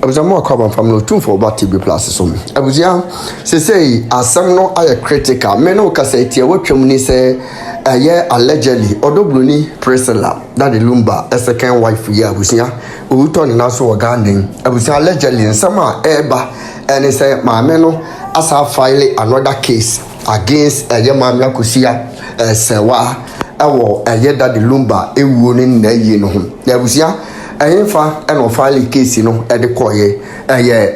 abusua mo akwa family otumfo ba TB plus so abusua say asem no aye critical me no ka say tie watwam ni say aye allegedly Bronii Priscilla that the Lumba a second wife ya abusua outo ni naso wo Ghana abusua allegedly nsama eba and say maame no asa file another case against aye maame Akosua Serwaa ewo aye that the Lumba ewuo ni na yi no ho abusua Ayenfa and file case no at the koye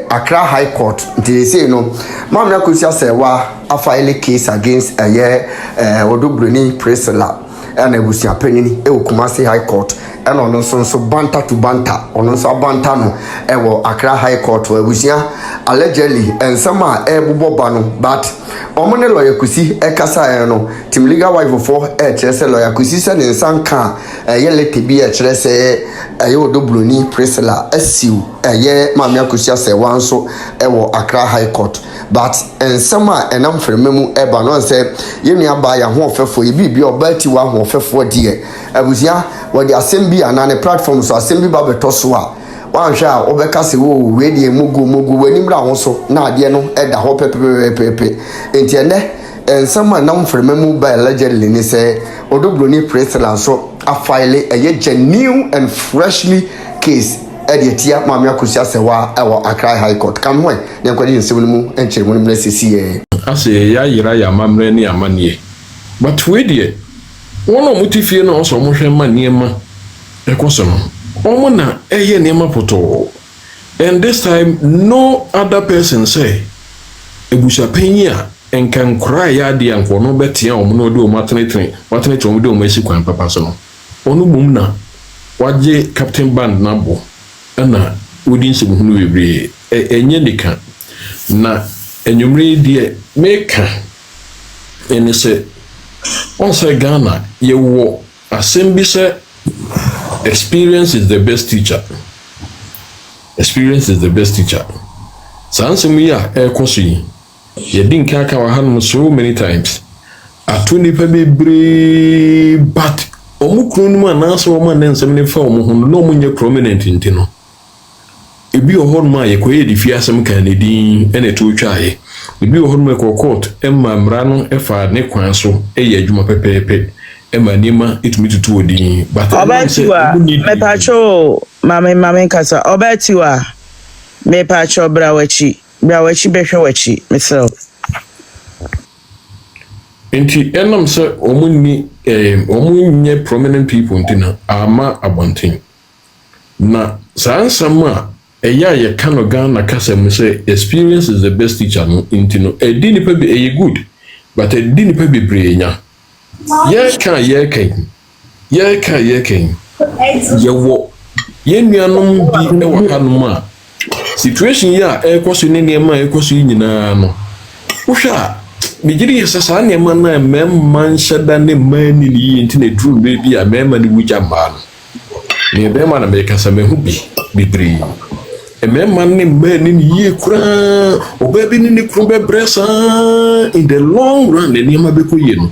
Accra High Court. They say no, Mamma Akosua Serwaa a file case against Bronii Priscilla and a busia penny Kumasi High Court and on so banter to banter on so bantano Accra High Court where busia allegedly and some are bubano but omone lawyer kusi ekasa no tim legal wife for chese lawyer kusi se ne nsanka yele tebi chese Bronii Priscilla asiu Mama Akosua Serwaa nso Accra High Court but and some are enam frememu eba no say yenu aba ya ho ofefo ibi obati wa ho ofefo die abusia we the assembly anane platform so assembly ba beto so a wanhwa obeka se wo we die mugu wanimra ho so na ade no eda ho pepepepe enti ene ensama nam frememu ba allegedly ni say Bronii Priscilla so a file a genuine and freshly case Editia Mama Akosua Serwaa Accra High Court come when they kwadi nsewumu enchiremu na sisi ase ya yira ya mamre ni amanie but we die wono mutifie na oso mo hwe maniema ekoso no omo na eye niema poto and this time no other person say ebusa penya enkan kra ya de anko no betia omo no de o matnetre omo de o masi kwan papa so no onu bum na waje captain band na bo ana wodi nsibu hunu bebre enye dika na enyumre die meka ene se on say Ghana ye wo asem bi se experience is the best teacher. Experience is the best teacher. Sansem ya ekoso yi ye din kaka wa hanum so many times atuni pa bebre but omukunu mu anase wo man nsem ne fa omo hunu no munye prominent ntino ebi ohon ma ye koye di fiasem kan ne din ene to twae ebi ohon ma ko court emma mra no efa ne kwan so eye adwuma pepepe emma nima etumitutu odin but obetiwa me pacho mame kasa obetiwa me pacho brawachi behwe wachi mesel enti enam se omunye prominent people ntina ama abontin na sansama eya ye kano Ghana kasa mu say experience is the best teacher no intino edini pa be e good but edini pa be brenya ye kan ye wo ye nuanom bi e wa hanom a situation ya e kwaso ne niam e kwaso nyina no wohwa bigiri yesa niam na memma nhyada ne mani ni intine true baby a memma ni wujamba no ne bema na me kasa mehu bi bibri memma ne mani ni ye kura obabi ni kru bebresa in the long run ne niam be ko ye no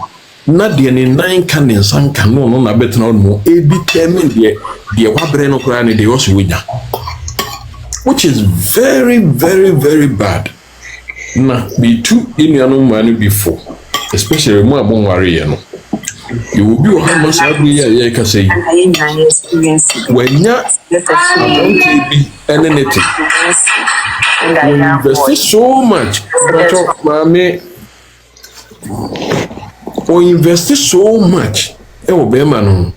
na de ne nan kan ne sanka no na betena no e determine de wabre no kura ne de wo so wunya, which is very very very bad. Na be too in your man before, especially more bon warrior no. You will be how much every year can say when ya be anything. You invest so much, but mommy or invest so much. Ewo be man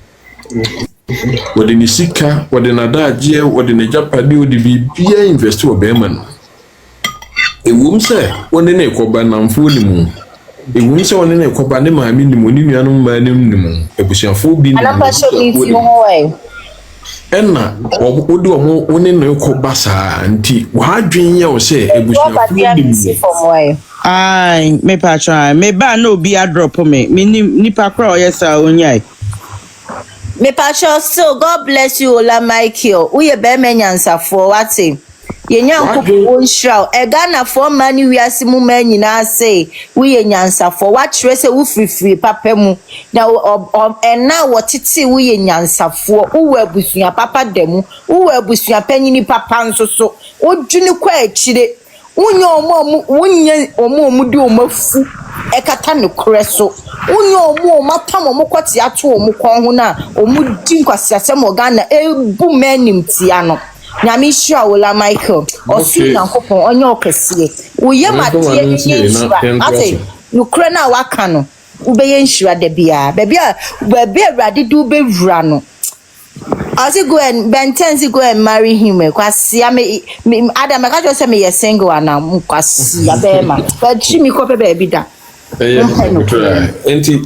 what in the sika, what in a daje, what in a japadi would be invest to a beman. A woman say, one in a coba nam fully moon. A woman say, one in a coba name, I mean the Monium man in the moon. A bush of 4 billion. Enna, or would do a more one in a cobassa and tea. Why dream you say a bush of way? Aye, me patra, me ba no be a drop me. Nipa crow, yes, I own yai. Me pacho, so God bless you, Ola Michael. We a bear menyansa for what's him. Ye nyankopon wo nhyira e Ghana for mani wiase mu ma nyina say we ye nyansafo wa kire se wo frifri papa mu na na wo tete wo ye nyansafo wo abusua papa demu wo abusua panyini papa nso so odwini kwa akire unyo omo di omafu ekata ne kore so unyo omo matam omo kwati ato omo kon ho na omo di nkwasiasem Ghana ebu manim tia no nyame hia wola Michael osu nyankopon onye okese uye matie ni nhira ate nukre na waka no ubeye nhira da bia bia awrade du bewura no I say go and Bentenzi go and marry him. Kwasi Adam I just say me ye single and am kwasi abema. But she me kope baby da. Enti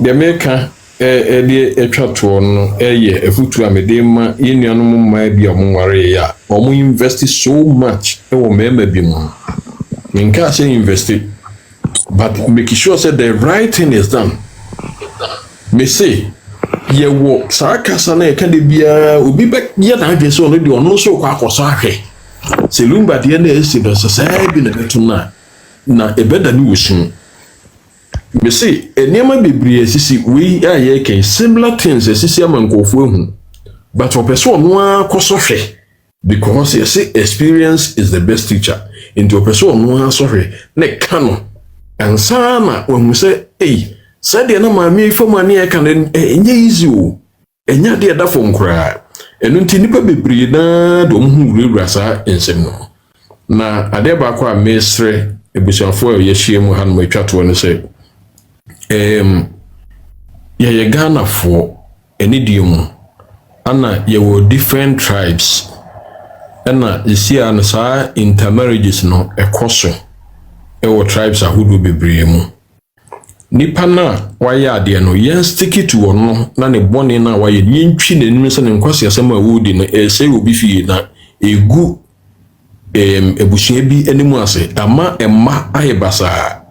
the America de etwa to no ye efutu amede ma yenuanom ma bia omware ya. Omo invest so much e wo mema bi mu. Nka say invest but make sure say the right thing is done. Me say ye wo sarkasa na eka de bia obi be ye na adwe so no de ono so kwa akoso ahwe selumba de na esi do so sai bi na betu na ebeda ni wosun me say enema bebre asisi we aye ken similar things asisi amankofo ehu but opeso no akoso hwe because you say experience is the best teacher into opeso no aso hwe na kano ansana wo say said na maami fomani e kan enye easy o enya de da fom kra enu nti nipa bebre na do hu wura sa ensem no na ade ba kwa mesre ebusuafo ye hie mu han mo atwato no se ye Ghana fo eni diemu ana ye wo different tribes ana isia no sa intermarriages no ekoso e wo tribes ahudu bebre mu nipa na waya ade no yen stick to ono na ne bone na waye yentwi nanim se ne nkwase asem awudi no se obi fie na egu ebusua bi animu ase ama emma ayebasa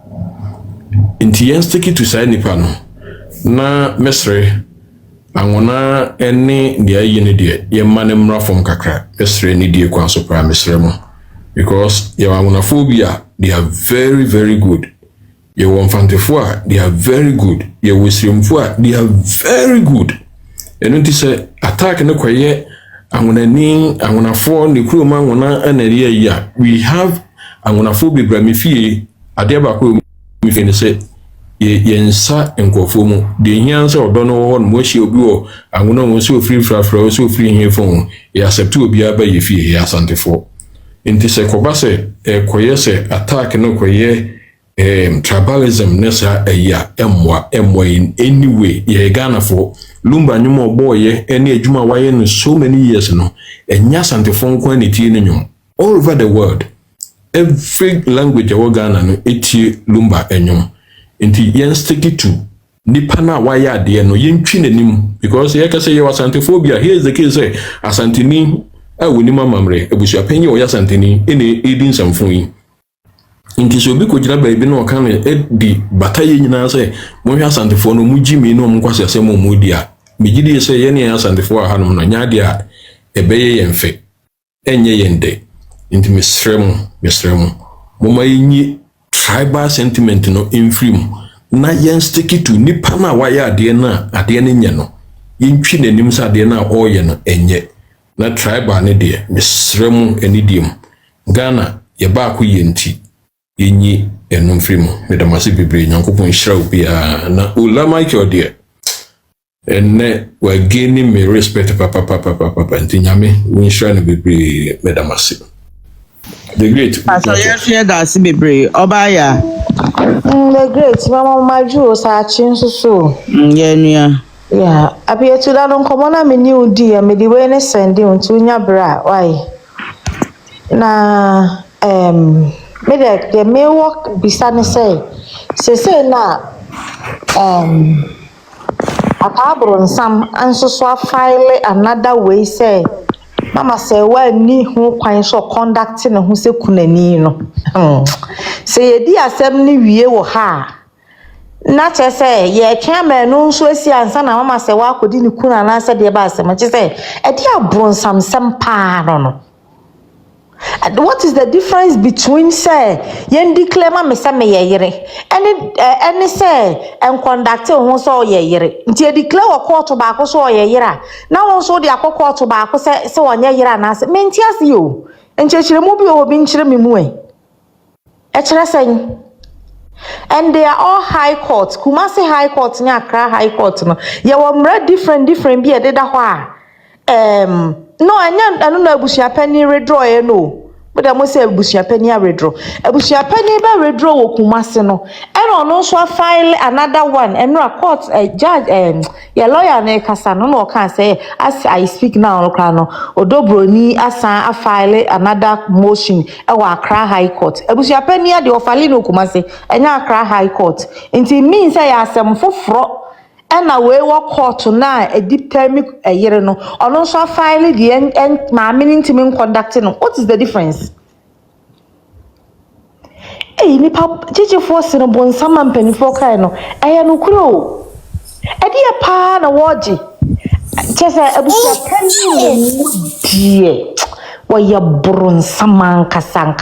nti yen stick to say nipa no na mesre anwona ene dia yene de ye mane mrafom kakra mesre ni die kwa so pra mesre mo because ye anwona phobia they are very very good. Ye wonfantefo a they are very good. Ye wosrimfo a they are very good. Enu ti se attack ne kwaye anwonafo ne kuroma anwona anari ya. We have anwonafo bebramifie ade ba ko mi fi ne se ye nsa enkofo mu de hiansa odo no ho no mo hie obi wo anwona mo se ofiri frafra so ofiri hiefo ye accept obi aba ye fie ye asantefo. Enti se koba se koye se attack ne kwaye tribalism nessa emwa in any way ye Ghana for lumba nyuma oboye eni adwuma waye no so many years no enya santefo nko aniti ne nyum all over the world every language of Ghana no eti lumba enyum nti yen stick to nipa na waye ade no yentwi nanim because ye ka say you asantephobia here is the case say asanteni awoni mamamre ebusua panyi o ya asanteni ene edin samfun yi inti so bi ko jira baabi na okan di bataye nyina se mo hwa asantefo no mu jimi no mo kwase asem mo dia megidi se ye ne asantefo ha no nya dia ebeye yemfe enye yende inti mesrem mo mayinyi tribal sentiment no infrim na yen stick to nipa na waya ade ne nye no yentwi nanim sa ade na oye no enye na tribal ne de mesrem enidiem Ghana ye ba ko yenti yenyi enum free mu medamase bebre nyankopon hyira obia na ula Michael de enne wa gaining me respect papa ntinyame wonhyira ne bebre medamase the great pastor yefie da se bebre obaya the great mama maju osachi nsusu ye nua yeah abietu da no komo na me new di me di we ne sende untu nya bra why na me de me work bisane say na akabro nsam anso file another way say mama say wa ni ho kwan so conduct ne ho se kunani no say ye di asem ni wie wo ha na che say ye twema no nso asi ansa na mama say wa akodi ni kuna na say de ba asem che say e di abro nsam sem pa no What is the difference between say yen declare ma me say me yeyere any say and conduct won so yeyere nti e declare wo court ba ko so yeyere na won so de akoko ba ko say won yeyere na say me nti ase yo enchechire mu bi obi nchire me mu e chere say. And they are all high courts. Kumasi High Court ni Accra High Court no. Ya wamre different be a deda hwa. No anya anu na abusia pani redraw e no. But I must say abusia pani a redraw. Abusia pani ba redraw wo Kumasi no. And ono so file another one. And no court judge ya lawyer na kasa no can say as I speak now no kra no. Odo Bronii asan a file another motion e wa Accra High Court. Abusia pani a de ofale no Kumasi enya Accra High Court. Nti mean say ya asem foforo and away what court na a deep term a year no or also file the end my meaning to mean conducting. What is the difference? Eh, ni pap chichi force no bon saman penny for no eh no kuro edi a pa na woji chese abusia penny die waya burun saman kasa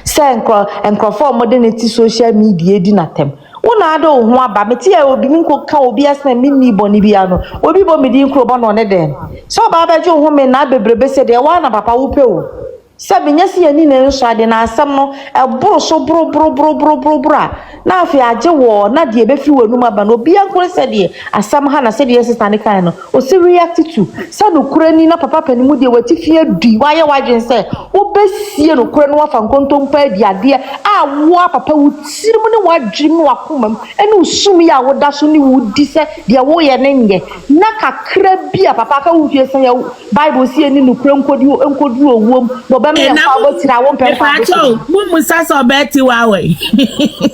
say enkro for modernity social media di natem una ado ho aba meti e obi nko ka obi asna minni boni bia no obi bo medi nkro bo no ne den so ba ba jo ho me na bebrebe se de wa na papa wo pe o sabi nyasi ani ne nso ade na asam no e boro so bro na afi age wo na de be fi wanu aba no obi ankore se de asam ha na se de sister ne kan no o se react to se no kurani na papa pani mu de wati fie dui wa ye wajen se wo besie no kurani wa fa nkontom pa di ade a wo papa wo tirim ne wadrim wa komam ene usum ya wo da so ne wo di se de wo ye ne nge na kakra bi a papa ka wo fie se ya bible sie ni no kura nkodu owom no ba me fa wo tira wo pempa mu musasa obeti wa we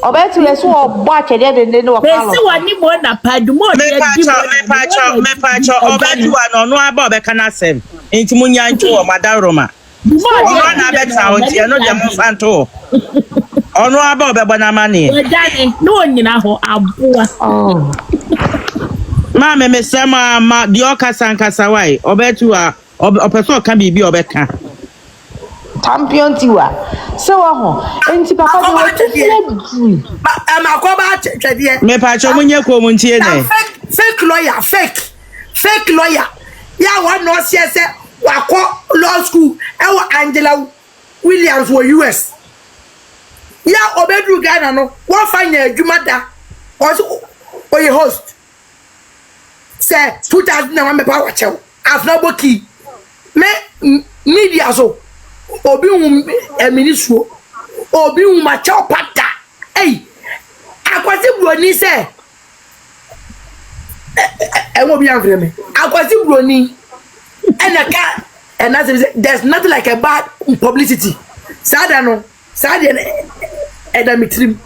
obeti le so ogbo akede de wo kalo besi wani mo na padu mo de di me pacho obeti wa no no aba obeka na sem enti munya nchu o madaroma mo na beta o ti no de mo fanto ono aba obegbo na mani dane no nyina ho aboa ma me sema ma di okasankasa wai obeti wa opeso ka bibi obeka champion tiwa so wa ho enti papa de wo ti makoba twede me pacho munye ko muntie ne fake lawyer ya wa no se wako law school e Angela Williams wo US ya obedru Ghana no wo fanya adwuma da o ye host say 2001 me pa wachew afna boki me media so obi ministro obi macho pata akwasi Bronii se mo bi anfre me akwasi Bronii enaka and there's nothing like a bad publicity sada edamitrim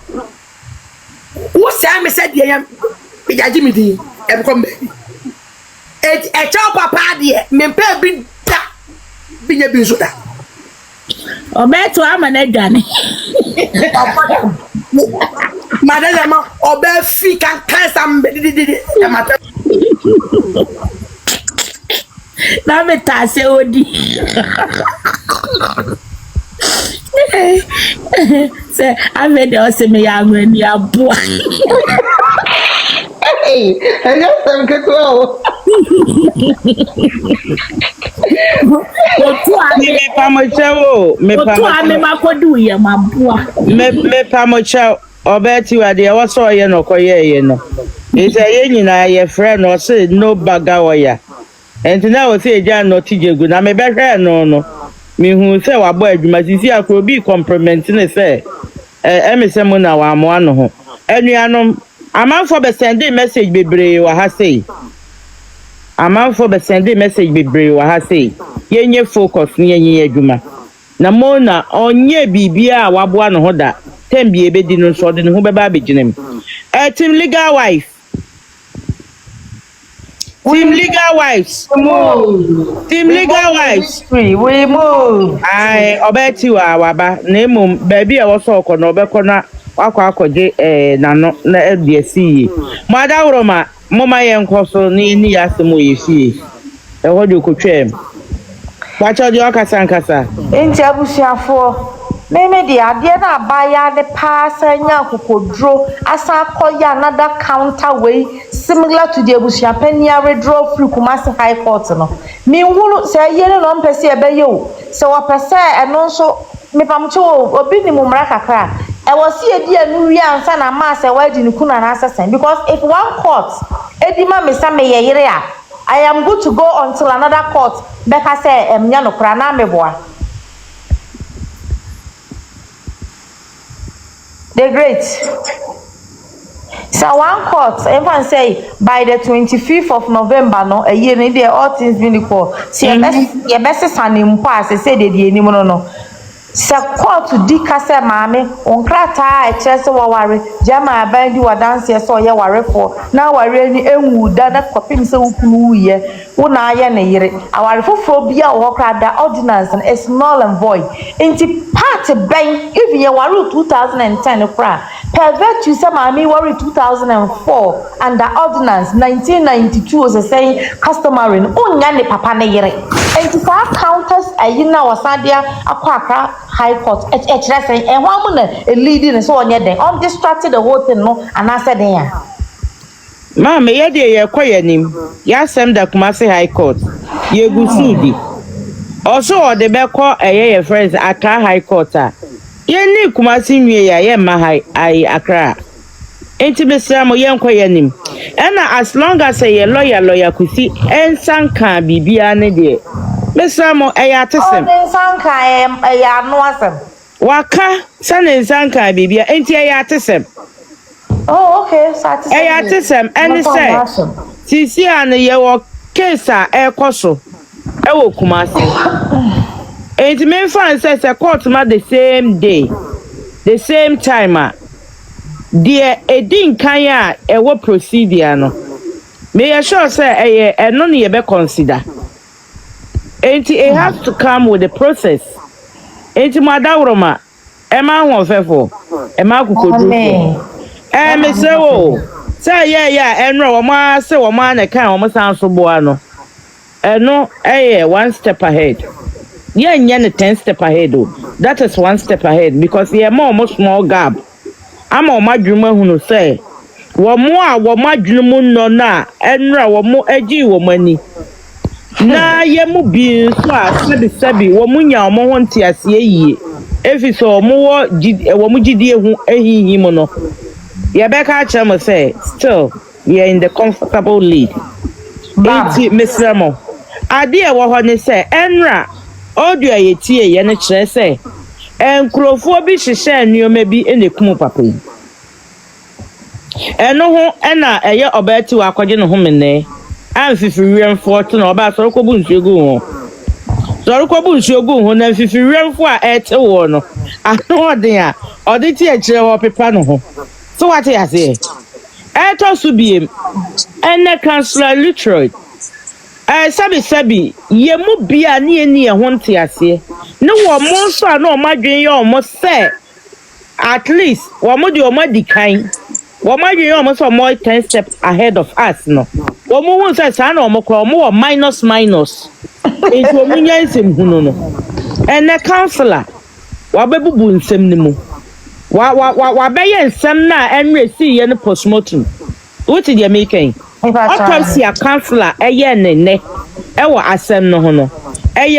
wo say me said ye be jaji me di e come e chop papa de me pe bi da bi nya bi so da obeto amana dwane madama obe fi kan sam di amata na meta se odi se avede o se me ya ngani aboa ega sam ke to me pamochewo me makodu ye maboa me pamochewo obeti wa de wo so ye no koye no ise ye nyina ye friend no say no baga oya enti na o say ja no tijegu na me behwe no mi hu say wa bo adwuma sisi akro bi compliment ne say emisem na wa mo ano ho anuanom amanfo be send message bebre wa ha say amanfo be send message bebre wa ha say yenye focus ni yenye adwuma na mo na onye bibia wa bo ano ho da tembi ebedi no so de ho beba beginem team legal wife we move ai obeti wa waba na emum baby e wo so okono obekọ na wakọ akọje nano na ediesi madawroma moma ye nkoso ni ya semo yesi e hodo kotwem Wacho di okasa nkasa. Enti abusuafo meme de ade na abaya de paasa nya kokodro asa akoya another counter way similar to the abusuapania withdraw free Kumasi High Court no. Me hunu se yele no mpese ebeye o. Se wopese eno nso mepamcho obi ni mumra kakra. E wasi edi anu wi ansa na ma se wadi ni kuna na asesen because if one court edi ma me sa me yeyere a I am good to go until another court beka say emnya no kra na meboa. The great. So one court, everyone say by the 25th of November, no, a year in there, all things being equal. See, your best son in pass, say the no. So court to dikase mame, on crata, a chest of worry, Jama, band you a dance, so you worry for. Now I really would that copy so who ye, one eye and a year. Our phobia or crowd ordinance and it's null and void. Into part bank, if you were 2010 cry. Per virtue, some army worry 2004 and the ordinance 1992 was saying customary unyane papa ne yere. And to counters a yina was Sadia Accra High Court et saying and one a leading so on your day undistracted the whole thing no and I said there. Mama ye de ye koye nim. Ya sem da Kumasi High Court. Ye gusudi. Also the be call a friends Accra High Court. Ye ni Kumasi nwie ya ye ma ai Accra. Enti besra mo ye nkoye nim. Ena as long as ye lawyer kusi ensanka bibia ne de. Besra mo eya tesem. Ensanka eya no asem. Waka san ensanka bibia enti eya tesem. Oh okay, satisfied. Eya tesem eni say. Sisi an ye wo case a ekoso. E wo Kumasi. Enti men fan say court ma the same day. The same time dear edin kan ya e wo procedure no. Me sure say eno ne ye be consider. Enti it has to come with the process. Enti madawroma e ma ho fefo e ma kukodu. Me say wo say enro wo ma say wo ma na kan wo san so boa no. Eno one step ahead. Yeah, 10 step ahead. That is one step ahead because yeah, more small gap. I'm on my dream who say, what my dream no na, and what more edgy woman. Na ye mu be so sabi womunya omonti ase yi. If it's so more womugidie hu ehihi mo no. Ye beka chamo say, still we are in the comfortable lead. Enti Mr. Mo. Ade e wo ho ne say, enra audio ye tie ye ne kire say enkrofo bi hihye nneoma bi enekum papa yi eno ho ena eye obeti wa akwaje ne ho mene amfifiriwemfo to na oba so ko bu nsuegu ho so ko bu nsuegu ho na amfifiriwemfo a ete wo no ano odin a odi tie kire ho pepa no ho so what you say eto so biem ene councillor literate sabi ye mu bia ne eni ho nte ase ne wo mo so a na o madwen ye o mo say at least wo mo de o madikan wo madwen ye o mo so more 10 steps ahead of us no wo mo hu say sa na o mo kro mo minus enti o munya nsem hunu no ene counselor wa bebubu nsem ne mu wa be ye nsem na enre si ye ne postmortem what did you make autopsy a counselor nene ewo asem no ho no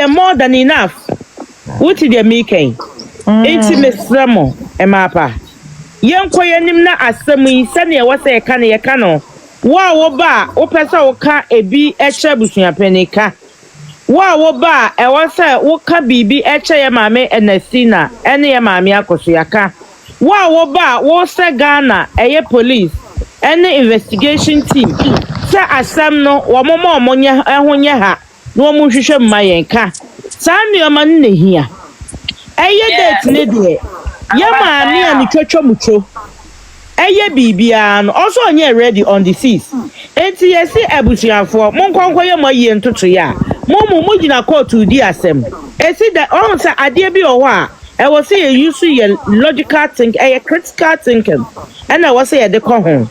more than enough what did you make intimate mo emapa yenko yenim na asem yi sane e wose ka ne ye ka no wo ba wo pesa wo ka ebi eche busuapanika wo ba e wose wo ka bibi eche ye maame Enesina ene ye maame Akosua ka wo ba wo se Ghana eye police any investigation team say asam no wo momo omonye ehonye ha no mo hwehwe mmayen ka sa nneoma no nehia eye date ne de ye maami ani twetwa mucho eye bibia no also onye ready on the 6th enti yesi abusuafo monkonko ye moye ntoto ya mo gina court di asem esi that on say ade bi o ho a e wo say you use your logical think critical thinking and I was say de ko ho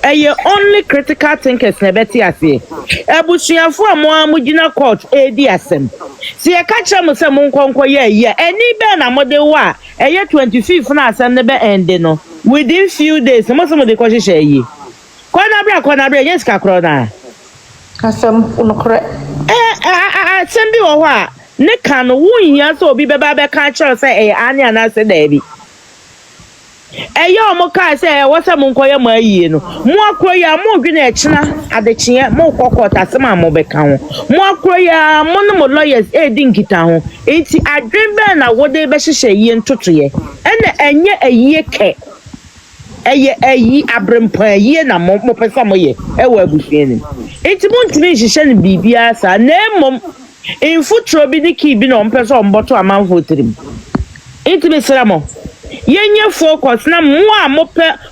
only critical thinkers na beti ase ebusuafo a mo amugina court edi asem se ye ka kire mo se mo nkonko ye eni be na mo de wa 25th na asem ne be end no within few days mo se mo de ko hye yi kona bra yes ka kro na asem unokre asem bi wo ho a ne ka no wo hia so obi be ba be ka kire se ani ana se da bi omo ka say wasa mo nkoye ma yie no mo akroya mo dwena ekina adekye mo kokota asem a mo beka ho mo akroya mo no mo lawyers edi nkita ho enti adwen be na wode be hyehye yie ntotoye ene enye ayie ke ayi abrempa yie na mo pesa mo ye ewa abusue ni enti mo ntimi hyehye ne bibia sa na emom infutro bi ni ki bi na ompesa omboto amanfo tirim enti be sra mo yenye focus na mo a mo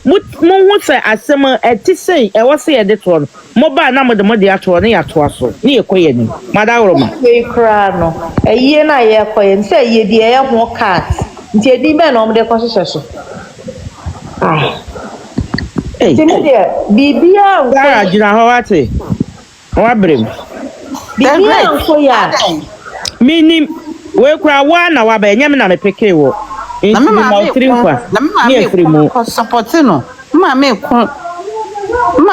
hu se asem etisei e wo se ye de to no mo ba na mo de ato no ya to aso ni ekoye ni madawro ma we kra no eyi na ye koye nse ye di ye ho cat nti edi be na mo de ko hyehyɛ so timi de bibia gara jina ho wate wa brem bibia ko ya minim we kra wa na wa ba nyame na me peke wo na mama me ko support no mama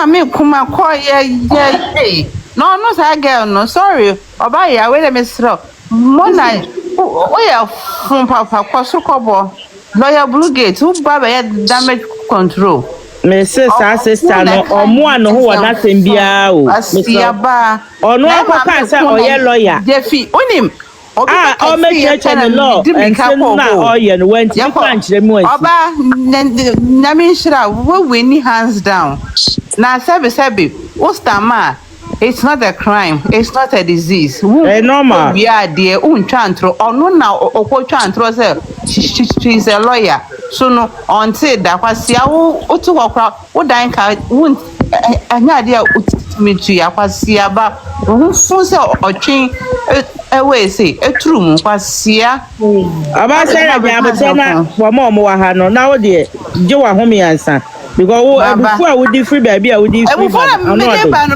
me kuma ko ye no sa girl no sorry oba ya we let me sro mo na o ya fun papa ko so ko bo lawyer blue gate who baba ya damage control me sister no omo ano ho wada sembia o asiaba ono akoka say oye lawyer defi onim o me church and law and na oye no went you can chire me oba nyame nhira we ni hands down na sebi ostama it's not a crime, it's not a disease. Normal. We are there untwantro ono na okotwantro say she's a lawyer. So no until that kwasia wo otu kwakwa wo dan ka won anya dia utimitu ya kwasia ba wo fun say otwen we say eturu mu kwasia aba say na abetena wo mo wa ha no na wo de je wa homi ansa because wo ebufu a wo di free baby a wo di free ba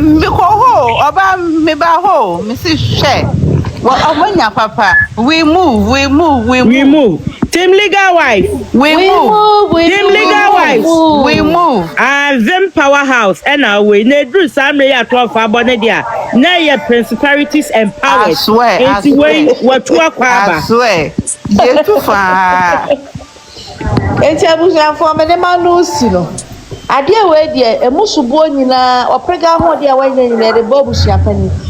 me ko ho oba me ba ho me si hwe wo omonya papa we move team legal wife we move team legal wife we move Vim powerhouse and we na dru samre ya 12 abone dia na ye principalities and powers it's way watu akwaba I swear ye too far enti abusuafo me de ma no si no ade we de emusubo nyina oprega ho de wa nyina de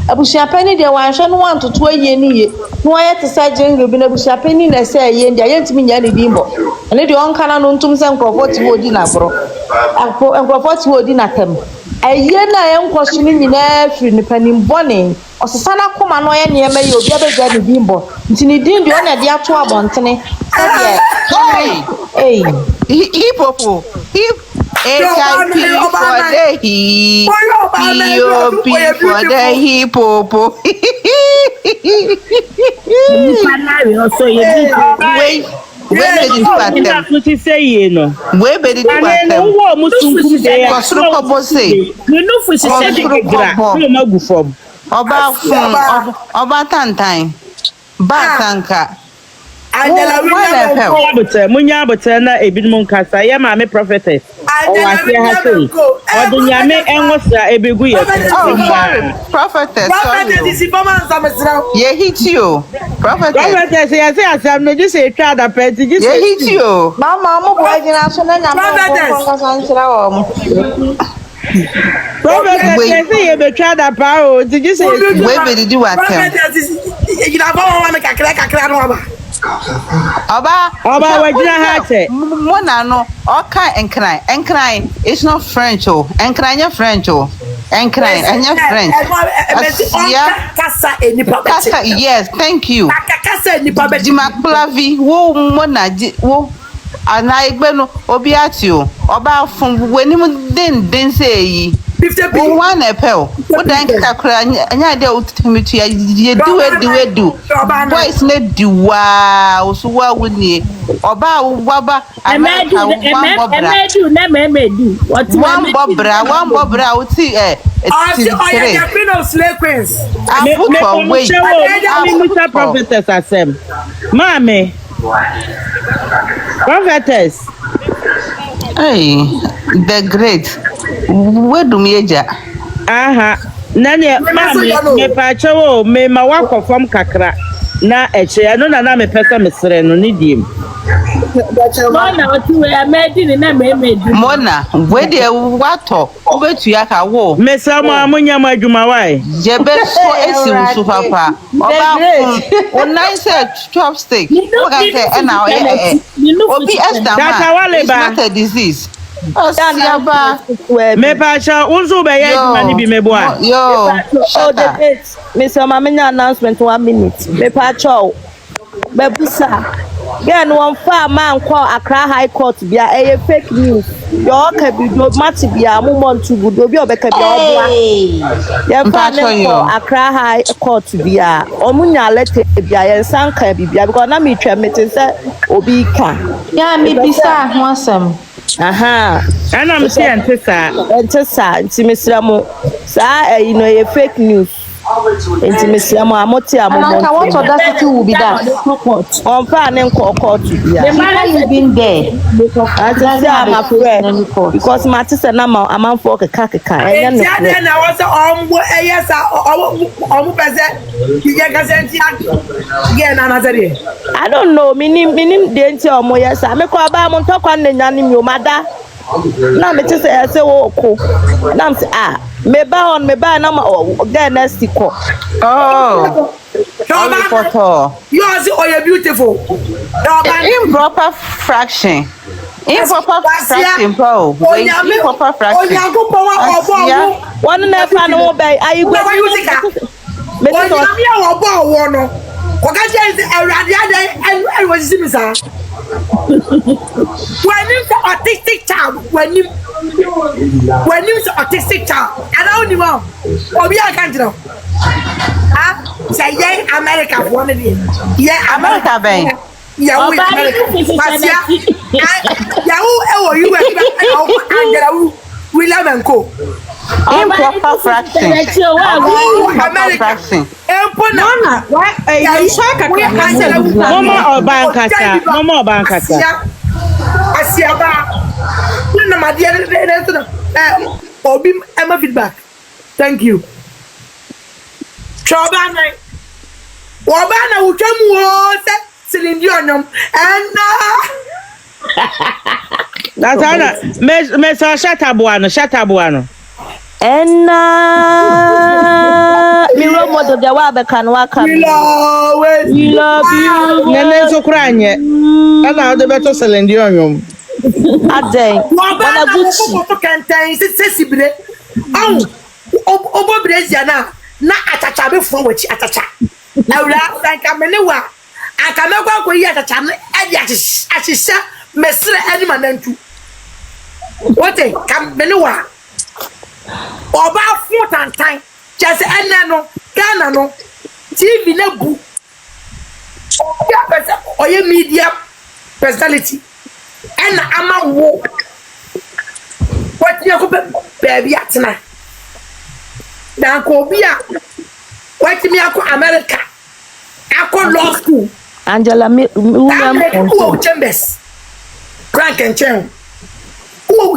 abusuapani de wan hwe no wan toto aye ni ye no aye te sa jengo bi na abusuapani na se aye ndi aye ntimi nya ne dimbo ene de onka na no ntum se nkrofo ti wodi na bro nkrofo ti wodi na tem aye na ye nkwoso ni nyina firi ni panim bone osesa na koma no ye ne ye obi abegya ne dimbo nti ni din de ona de ato abontene hey hip hop HIP for the he POP for the hip hop wait did you say no we be did no wo musunkum de ya kosoro kobo say me no fusi say de gra no magu from oba tantan ba tanka Angela munya abota na ebinum nkasa ya ma me prophetess o wase ha sei odunyame enwosa ebegu ye prophetess this performance amesra ye hit you prophetess ya say asam no just say twa da peti just ye hit you mama mo bo agina so na nyame ko nkasa nchira wo mo prophetess say ye be twa da pa o did you say we be did you atem you na ba wa me kakra no aba Oba wajina hate mona no oka enkran it's not French enkran French anya French kasa enipa kasa yes thank you kasa enipa be di makplavi wo mona wo ana igbe no obi ati o oba fun wenim den say yi 50p. One a pill. What thank Accra? Anya de utimitu ya do. Boys ne do wow. So what would ye? Oba waba America one bobra uti the queen of slave queens. Prophetess asem. Mami. Prophetess. Hey, the great. Where do me eja? Aha. Nani mami me pa chewo me ma wakọ from kakra na eche no na me pesa me sere no ni dim. Mona otu we amedi na me du. Mona, where the wato? Obetu ya ka wo. Me sa mo amunya ma adwuma wai. Jebe so esi so papa. Oba o nice chopstick. O ka say na obi esta man. It's not a disease. Me pa cha unzu be ye adwuma ni bi me bo a. Yo. Oh the date. Me say mama announcement 1 minute. Me pa cha Bebusa. Again, one far man call Accra High Court bia a fake news. Your can be do match bia moment to do be obeka bia. Ya call Accra High Court bia. Omunya letter bia yen sanka bia because na me twa mete say obi ka. Ya me bisa ho asem. Aha. Ana me say entesa ntimisira mo. Sa you know a fake news. Intimacy amoti and what audacity will be that? On fan and court You've been there. I'm afraid because Mattis and I'm for a kaka. And then I was yes, I don't know, meaning dainty or more. Yes, I make a bam talk on the name mother. Now, me just say, I say, oh, now say, me ba na get nasty ko. Oh. You are beautiful. Improper fraction. Improper fraction, bro. Improper fraction. One never know by are you going to use it? When you say autistic child, when you say autistic child, I don't know. Obi I can't know. Say yeah, America for one of you. Yeah, America bank. Yeah, we America. But yeah, who you and William and Co. Improper fraction. Improper fraction. Mama, Mama or Bankasa. Asiaba. No, my dear, Obi, Emma feedback. Thank you. Chobana. Wabana will come water, Cilindionum, and that's Anna. Mesa Shatabuano. And me romo do the wabe can waka. We love you. Nene so kranye. Ana de beto selendionium. Ade. Wabana Gucci can tell Sibile. Oh, Obo Brazia na atacha be fun wachi atacha. Awura sanka menewa. Akamekwa ko yi atacha no edi ahisha mesre eni manantu. Wote kam menewa. Oba foot and time just ene no Ghana no TV na bu ya person oye media personality and ama wo what you go baby atna dan ko bia what me akọ America akọ law school Angela William Chambers Frank and Chen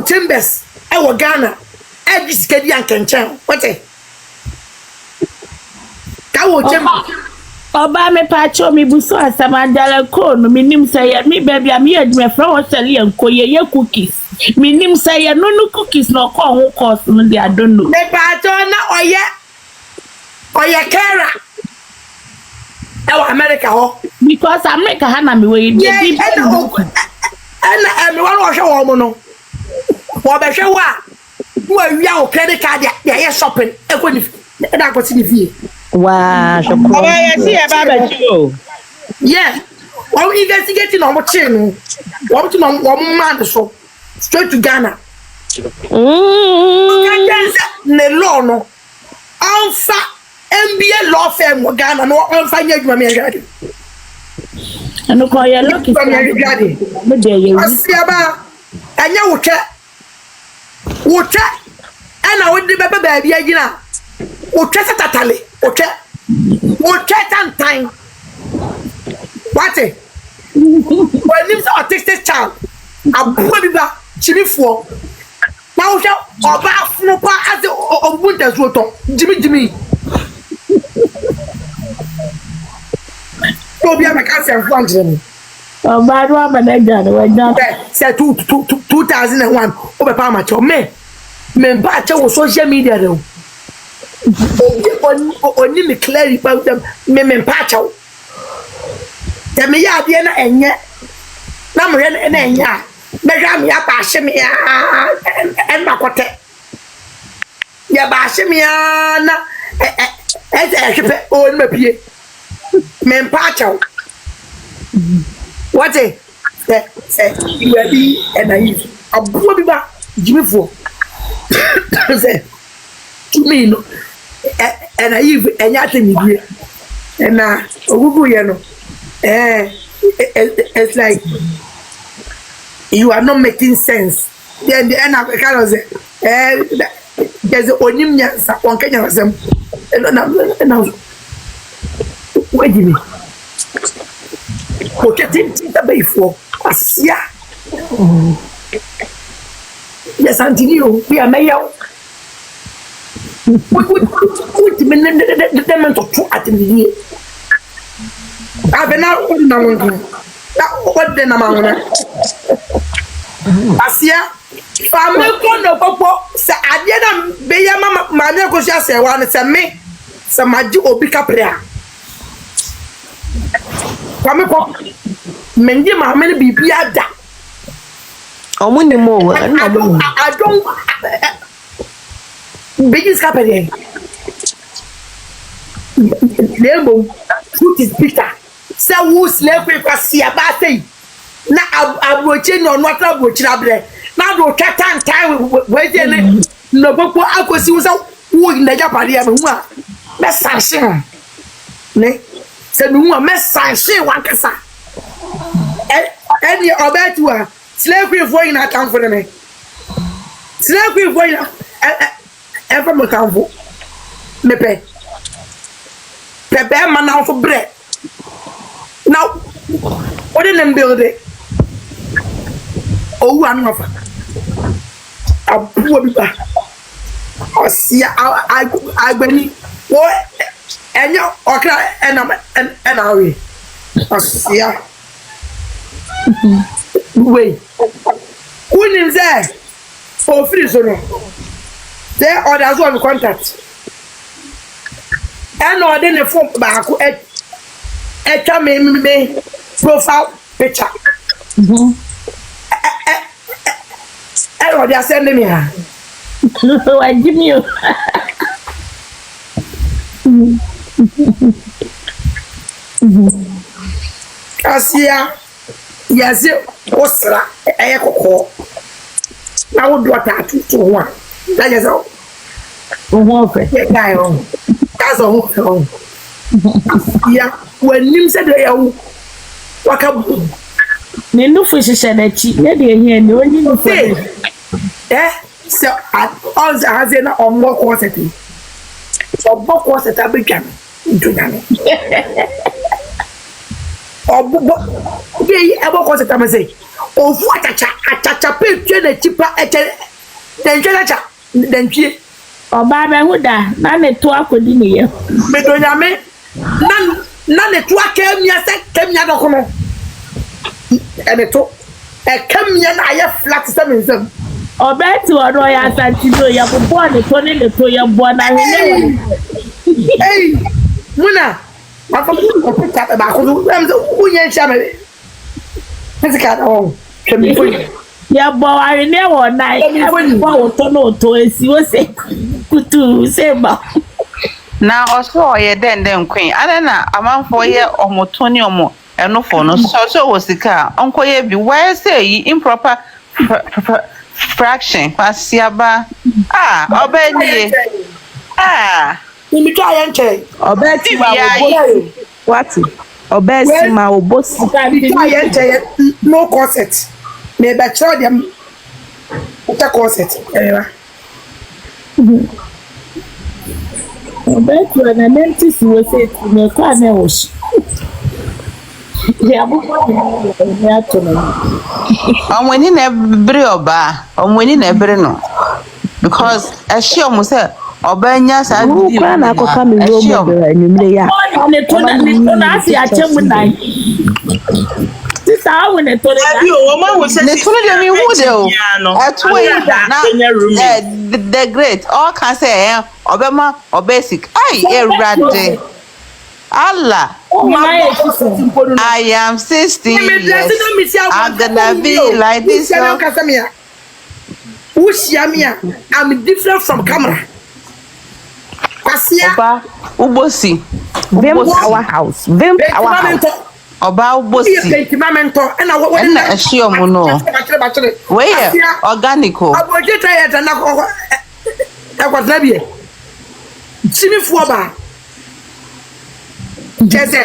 Chambers e wo Ghana Edis kedi ankenchen. What eh? Kawo chem. Oba me pa cho mi buso asamandala ko no minim say me baby am here me fra wo sele enko ye cookies. Minim say no cookies no ko ho course no dey I don't know. Me pa cho na oye kera. America ho. Because America ha na me we dey. Yeah, and one was show wo no. Wo be hwe wa. We are credit card ya shopping e ko ni na ko ti ni fie wow shoko oba ye si e ba ba chi o yeah we investigating on what chain what to no man so straight to Ghana ne law no anfa MBA law firm wo Ghana no anfa nya adwuma me agade ano ko ya lucky me de ye asiaba anya wotwe ana wodi bebe baabi agina wotwe satatale wotwe tantan wate when you are autistic child abuwa biba chimifo na wo hwe oba afunu pa ase obunta suoto jimi obi amaka se afwanjeni oba do amanaga no wanya say 2001 obepa amacho me mpa che wo social media re oni me clearly pa me mpa che ya me ya de na enye na mo ye na enya me hwa me ya pa hye me ya en makote ya ba hye me ya na hwepe o ni mapie me mpa cha what say you be and I abuwa bi ba jimifo say to me no and I enya temidie na ogugu ye no it's like you are not making sense. Then the end of the kind of say, there's onim nyansa on Kenya wasem. No. Wait a minute. Okay, tinta before asia. Yes, Antonio, we are mayor. What the men to at the I've now what the namana asia family kono popo se ade na be ya mama na ko sia Serwaa ne se me se maji obi kaprea family ko menje ma me bibi ada omuni mo na mo I don't bigis kaprea lemo food is bitter se wo slave kwasi abate na abroche no atra abroche abre na do twatan tan we je ne no popo akosi wo wo na japade ya me hu a me sanse ne se me hu a me sanse wankasa any obetu a slave for in account for me slave for in ever me kan fo me pe ma na for bread. Now, what did them build it? Oh, one of a poor people. I see, I believe what and you okay, and are we? I see. Wait, who is there? For free, so there or there's one contact. And no, then the phone back at me profile picture. And they are sending me her. I give you. Kasia, yes, Osra, a coco. Now, do a tattoo to one. That is all. That's all. Yeah, when you said what a Nenu fish said that she had here no one say. So I also has an on more quantity. So, book was at a began into Yanni. Or be ever was at a say. Oh, what a picture, a cheaper, then she. Ọba hu da na ne to akodi ne ye me do nyame na ne to akamia se kamia do kono ene to kamia na ye flat se me nsam ọba ti odo ya santi do ya popo ne to ya bo na hene hey muna ma ko pita ba ko em so unye ncha me physical oh kemi fo ya bo ari ne wo na e wo to no to esi wo se kutu se ba na oso ye den queen ada na amanfo ye omotoni omo enofo no so wo sika onko ye bi why say improper fraction kwasiaba obedi mi try yen Obeti ma obosi. What? Obesi ma obosi. mi try yen no corset me be try dem uta corset Obeti na menti si we say me kwa na wosh. Ya bu ni ato na. omweni na ebre oba omweni na ebre no because ehia omo say oba nya sa Wo kwa na akoka mi ro mo bere enumre ya. Ne to na asi achemu nai. Sisa awu ne to na. Abi o ma wo se ne tunu de mi hu de o atwe na the great all can say obema obesic ai erade Allah I am 60 years. I'm gonna be like this. I'm different from camera. Oba ubosi. Vim our house. Vim our house. Oba ubosi. Enna ehio mu no. Where organico. Aboje try na ko na bie. Simi fuoba. Jeze.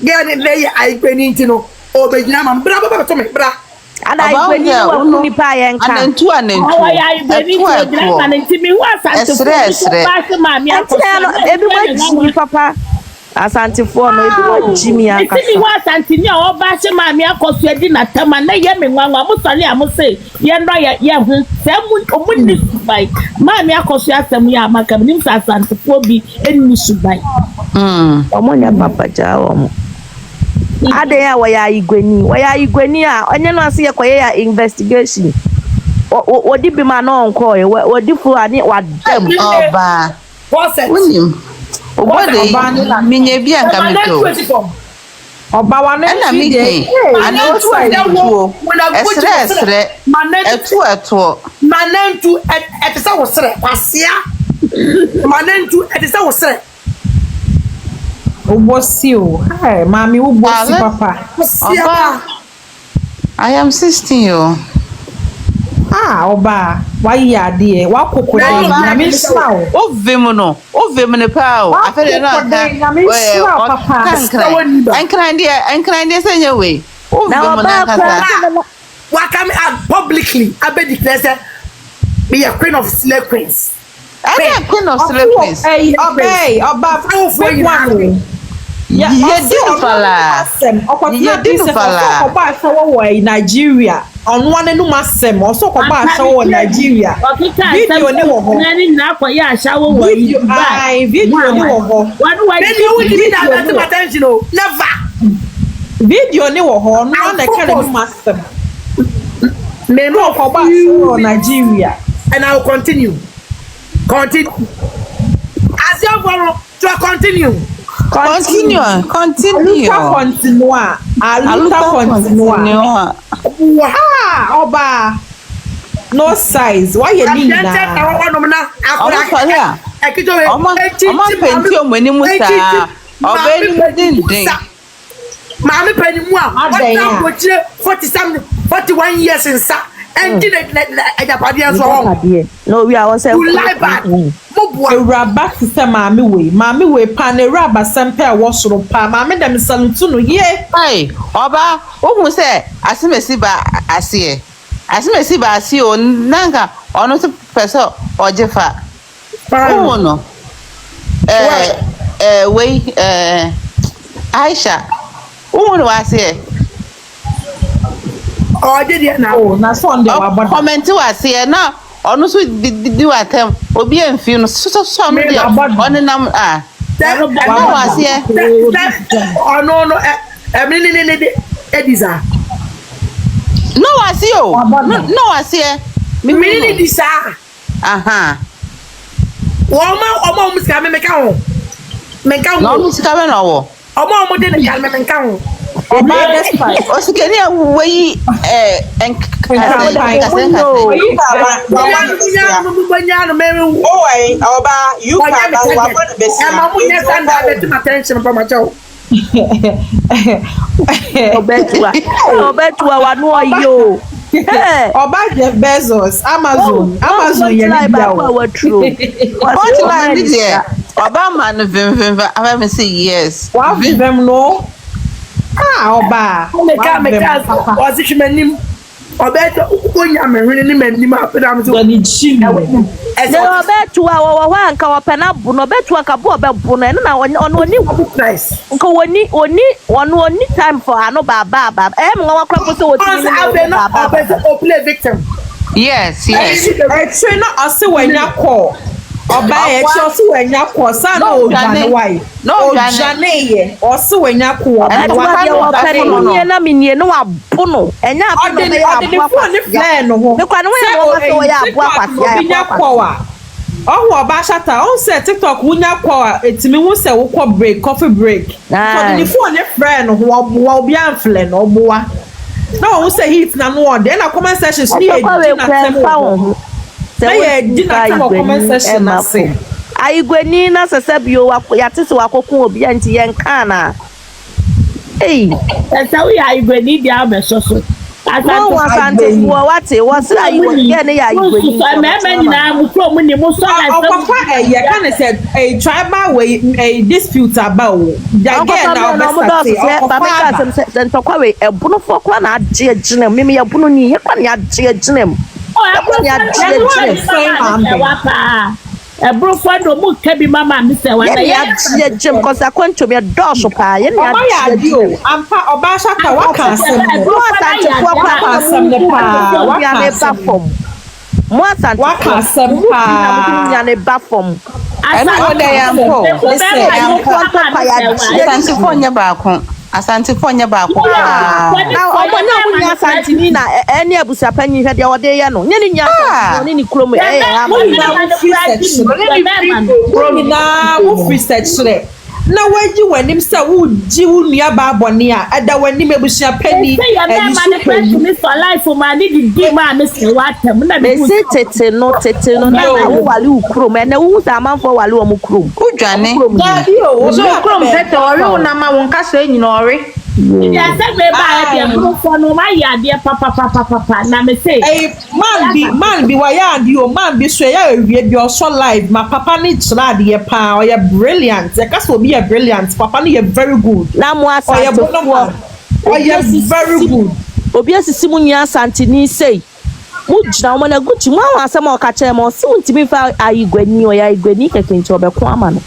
Get it lay I penny no. Obejina man bra baba to me bra. Ana igbeni wa kuni pa yen kan. Anentu Ya igbeni to drive and ntimi wa asante pass ma mi akoso. Ebi wa ji papa. Asante fo no ebi wa ji mi aka. Ntimi wa asante ni o ba se ma mi akoso edi na tama na ye me nwanwa mo sole am say ye no ye hu se mu omunni subai. Ma mi akoso asem ya amaka mi nim asante fo bi enni subai. Omo nya papa ja omo. Ade ya waya igweni a onye no ase ye koye ya investigation. Odi bi ma no nko ye odi fu ani wadam oba. Unim. Obode minye bi anka mi to. Oba wa na na mi ke. Ana otu ayi esre. Etu. Manentu etisa wo sere kwasia. Manentu etisa wo sere. Obosi o. Hey, mami ubosi papa. Oba. I am 16 yo. Oba. Why ya die? Wa kokode na me sra o. Ovem ne pa o. Afere no aka. We papa. Enkran die senye we. Ovem na kasa. Wa come out publicly. I be declare say be a queen of slave queens. I am queen of slave queens. Oba fake one. Yeah, you fala. Oba sawo Nigeria. On one no masem also koba sawo Nigeria. Video ni wo ho. Nani na kwa ya shawo wo yi. Video ni wo ho. Video we need that attention o. Never. Video ni wo ho no na kare no masem. Me no koba sawo Nigeria. And I will continue. As you go to continue. Continue. Oba. No size. Why you need that? Forty-one years in sa. And no, we are also Rabba sister Mammy way pan a rabba sampa was so pa mammy them salutunu ye. Hey, Oba, who say, as me see ba asie. As me see ba asio nanga or not person or Jeffa. Oh no. Aisha. Who was here? Oh, did you now? Na Sunday comment to us here now. Ono so do atem obi amfi no so me dey on nam no was here no ediza no was here no was here me disa omo musika me ka ho no musika me no wo omo de ne kalme me ka ho Oba despite osikeni we Obetua wa no yo. Oba Jeff Bezos, Amazon ye ni bia o. What line is there? Oba man vim. I me say yes. Wa vim no. Oba. Meka. O si hwenim. Oba to ukonya mehwene ni manim apeda me so ni chi ni. No betu wa anka wapena bu no betu anka bu obebu no na oni price. nka oni time for ano baba me wa kwako so woti ni baba o play victim. Yes. Train no ase wanya call. Oba e ose wanya call sa no jane why. No jane ye ose wanya call. wa pere na minie no abu no enya abu no ya abu no ne kwa no we ya abu akwase ya kwa oh oba shata on say TikTok wunya kwa etimi hu say wo kwa break coffee break for the phone ne friend ho obi amfle no oboa na wo say hit na no dey na comment section ni e di na temo na ye di na temo comment section na say aigweni na sesebio ya tisi wakokun obi anti yen kana esa we aigweni dia abesoso asante wo wate wo say aigweni ne ya aigweni me nyina mu kro mu ni mu so papa ye can say a tribal way a dispute about again now papa say ntokwa we ebunu fo kwa na age agina mimi ya bunu ni ye kwa na age agina mu Bro fando mu kebi mama mi se wa na ya jem ko sa kwanto me doso pa ye na ya dio ampa oba shaka waka asem mo asante ko kwa asem ne pa waka me ba fom mo asante waka asem pa ya ne ba fom ana oda ya mpo asante fo nya ba ko asante fo nya ba ko na omo na kunya asante ni na ene abusa panyi hwe de ode ye no nye ni nya asante ni kuro mu ha na wo research le na waji wanim sa wo ji wo nua ba bone a ada wanim ebusia pani e su me for life ma ni di ma me se wa tem na me se tete no na wo wale ukuro me na wo sa manfo wale wo mu kuro udwane so kuro tete ori una ma won ka se nyina ori ya se me ba e bia for no ma ya de papa na me say man bi wa ya adi o man bi so ya ewie bi o so live ma papa ni chira de pa o ya brilliant e ka so bi brilliant papa ni very good na mo asante oh yes very good obi asisi mu nya asante ni sei mu jina mo na guchi mo asem o ka che mo si untimi fa aigwani o ya aigwani keke nti obeko ama no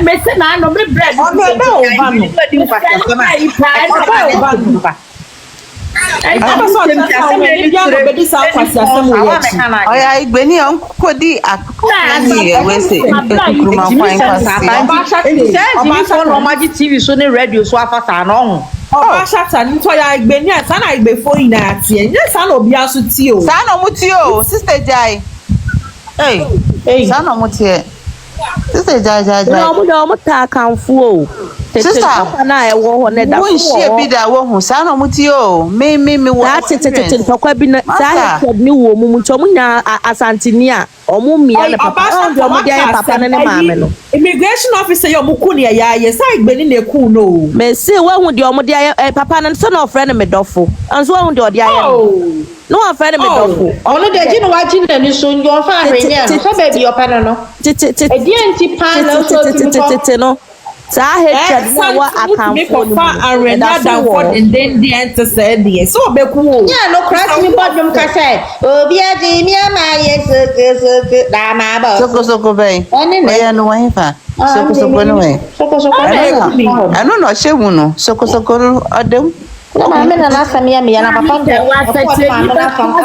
me se na no me bread o no da o ba no oya igbeni on kodi akoni we say kuruma kwan kwasi oba TV so ne radio so afata na ohun oba shata ni to ya igbeni asa na igbe phone na atie nye sa na obi aso ti o sa na mu ti o sister jai sa na mu ti sister jai no mo ta kanfu o sister na e wo ho ne da won share bi da wo hu sa na mu ti o me wo tete tokwa bi na sa he ni wo mu ncho mu nya asantini a omu mia na papa o mo dia papa na ne maame no immigration officer yo mu ku ne ya ye sa igbeni na ku no me se wo hu de o mo dia papa na so na friend me dofo anso wo hu de o dia ye no one friend me dofo ono de ji no wa ji na ni so njo fa ahwenye no so be bi opa no tete e di anti pan na so tete no sa hatred na wa akamfo ni arena down for den enter said there so be ku o ya no cross me bodum ka say obi adi mi ama ye so da ma ba soko be ya no wa fa soko no we ano no shewu no soko odem no ma me na na samia me na papa ndo wa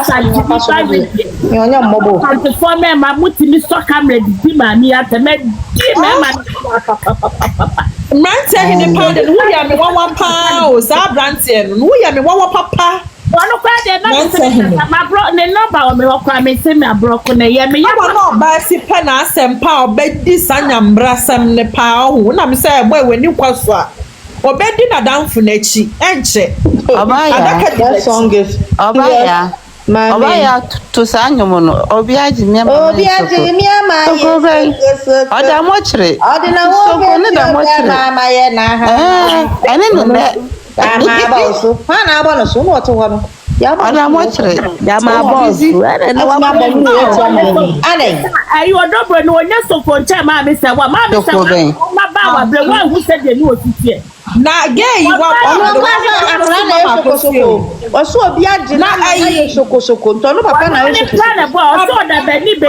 sa na fa mi onya mobo for me ma mutimi so camera di ma mi ateme di me ma man say the pound who ya me 1 pound sa brand who ya me 1 papa Ono kwa de na ma bro ne number o me wakwa me se me abro ko na ye me ye no ba si pe na asempa obedi sanyambra sem ne pa ho na me say boy weni kwaso a obedi na danfo na chi enche obaya that song is obaya to sanyomo no obi aji mi ama oda mo chire oda na wo ne da mo chire mama ye na ha ene no ne ama ba so ha na ba no so no to ho no Ada mo chere. Ya ma boss. Ayi odobro no onya sofo nche ma me se wa ma ba wa bre wa hu se de ni ositi na gay wa oso obi age na ayi sokosoko nto no papa na yeso na bo oso da be ni be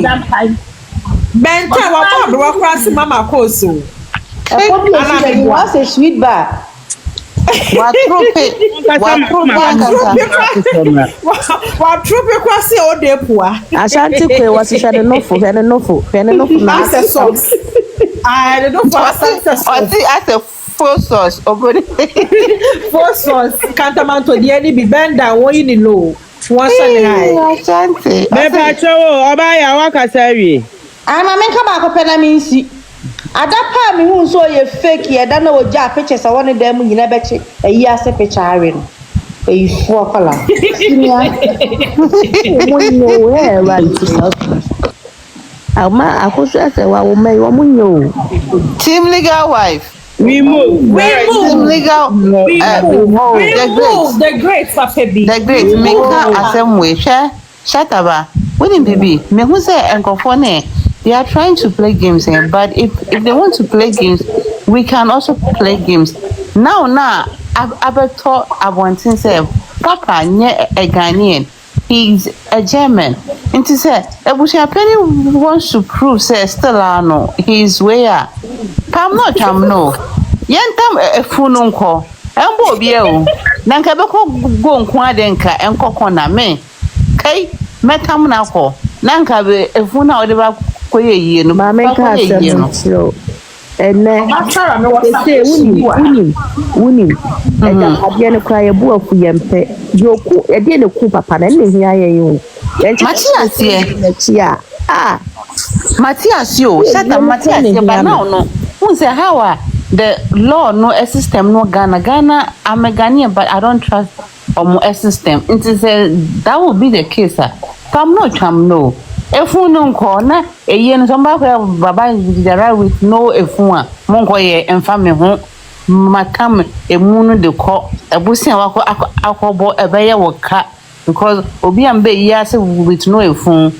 na benta wa pa bro cross mama koso e wa say sweet bar Wa trope kwase o de poa Ashanti kwe wasi shade nofo na na sauce I don't know as a full sauce obodi full sauce kantamanto de ani bi benda wo yi ni low won say hi Ashanti Me pa chowo oba ya wakasa wie. Ama me nka ba akopɛ na me nsi adapa me hu so ye fake ye da na oja pictures a woni dem nyina beche ayi ase picture are no ayi fu akola munyo right ama Akosua Serwaa wo me wo munyo team legal wife Remove legal the great papebi the great Minka asemwe shataba woni bibi me hu say enkofo ne they are trying to play games here, but if they want to play games, we can also play games. Now, Abato Abwantin said, Papa, a Ghanaian, he's a German. And to say, Ebusha Penny wants to prove, say, Stellano, he's where. Pam no. Yentam a fununko, Ambo Bio, Nankabako go Quadenka and Kokona me. Kay, Metam Nako, Nankabe, a funa or koye no ma me ka asem ene say unim eda ade ne kwa ye bu afu yempe yoku ede ne ku papa na ne hia ye yo Matias yo sata Matias ye ba now no who say how the law no a system no Ghana I'm a Ghanaian but I don't trust a system it is that will be the case come no Efunu nko na eye no somba kwa baba jara with no efu a monko ye emfa me ho makam emunu de ko ebusia wako akobo ebeye woka because obi ambe yi ase with no efu